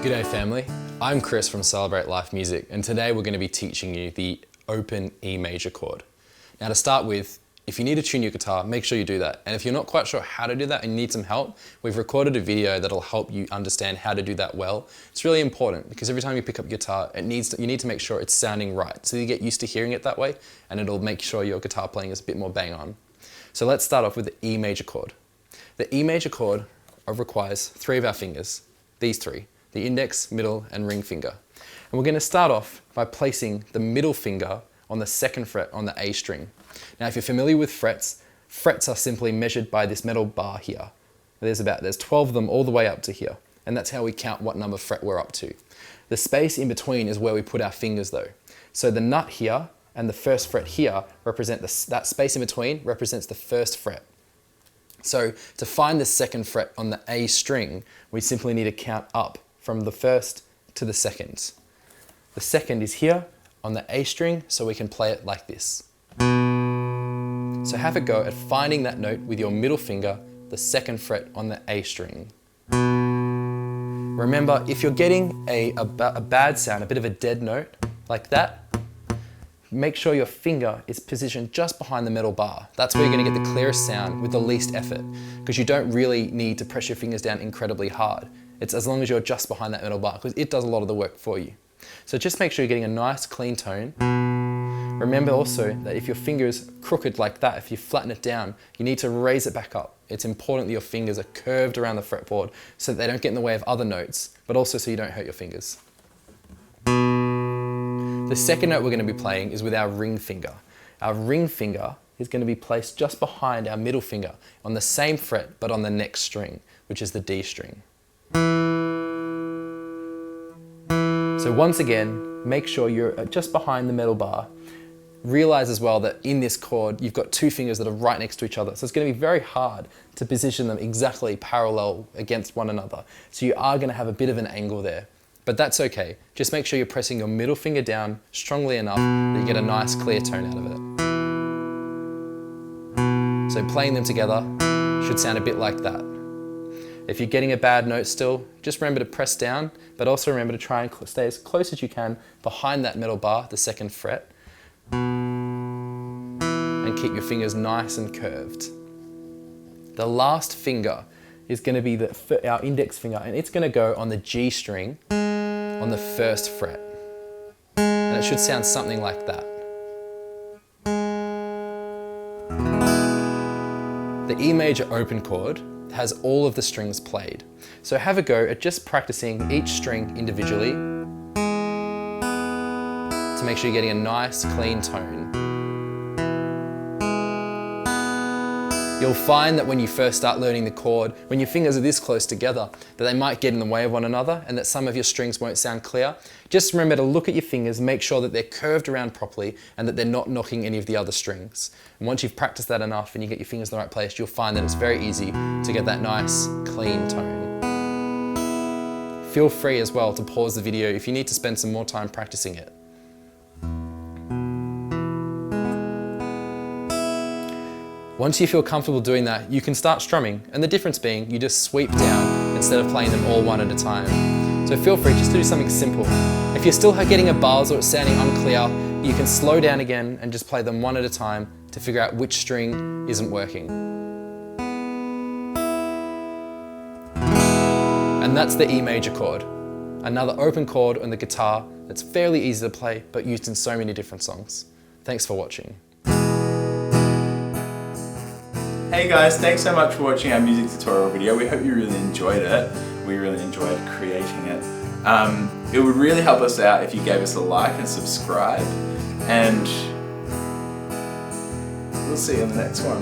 G'day family, I'm Chris from Celebrate Life Music, and today we're going to be teaching you the open E major chord. Now to start with, if you need to tune your guitar, make sure you do that. And if you're not quite sure how to do that and you need some help, we've recorded a video that'll help you understand how to do that well. It's really important because every time you pick up your guitar, you need to make sure it's sounding right. So you get used to hearing it that way, and it'll make sure your guitar playing is a bit more bang on. So let's start off with the E major chord. The E major chord requires three of our fingers, these three. The index, middle, and ring finger. And we're going to start off by placing the middle finger on the second fret on the A string. Now, if you're familiar with frets are simply measured by this metal bar here. There's 12 of them all the way up to here. And that's how we count what number fret we're up to. The space in between is where we put our fingers though. So the nut here and the first fret here represent that space in between represents the first fret. So to find the second fret on the A string, we simply need to count up from the first to the second. The second is here on the A string, so we can play it like this. So have a go at finding that note with your middle finger, the second fret on the A string. Remember, if you're getting a bad sound, a bit of a dead note, like that, make sure your finger is positioned just behind the metal bar. That's where you're going to get the clearest sound with the least effort, because you don't really need to press your fingers down incredibly hard. It's as long as you're just behind that metal bar, because it does a lot of the work for you. So just make sure you're getting a nice clean tone. Remember also that if your finger's crooked like that, if you flatten it down, you need to raise it back up. It's important that your fingers are curved around the fretboard so that they don't get in the way of other notes, but also so you don't hurt your fingers. The second note we're going to be playing is with our ring finger. Our ring finger is going to be placed just behind our middle finger on the same fret but on the next string, which is the D string. So once again, make sure you're just behind the metal bar. Realize as well that in this chord, you've got two fingers that are right next to each other. So it's going to be very hard to position them exactly parallel against one another. So you are going to have a bit of an angle there, but that's okay. Just make sure you're pressing your middle finger down strongly enough that you get a nice clear tone out of it. So playing them together should sound a bit like that. If you're getting a bad note still, just remember to press down, but also remember to try and stay as close as you can behind that metal bar, the second fret, and keep your fingers nice and curved. The last finger is going to be our index finger, and it's going to go on the G string on the first fret. And it should sound something like that. The E major open chord has all of the strings played. So have a go at just practicing each string individually to make sure you're getting a nice clean tone. You'll find that when you first start learning the chord, when your fingers are this close together, that they might get in the way of one another and that some of your strings won't sound clear. Just remember to look at your fingers, make sure that they're curved around properly and that they're not knocking any of the other strings. And once you've practiced that enough and you get your fingers in the right place, you'll find that it's very easy to get that nice, clean tone. Feel free as well to pause the video if you need to spend some more time practicing it. Once you feel comfortable doing that, you can start strumming, and the difference being you just sweep down instead of playing them all one at a time. So feel free just to do something simple. If you're still getting a buzz or it's sounding unclear, you can slow down again and just play them one at a time to figure out which string isn't working. And that's the E major chord, another open chord on the guitar that's fairly easy to play but used in so many different songs. Thanks for watching. Hey guys, thanks so much for watching our music tutorial video. We hope you really enjoyed it. We really enjoyed creating it. It would really help us out if you gave us a like and subscribe. And we'll see you in the next one.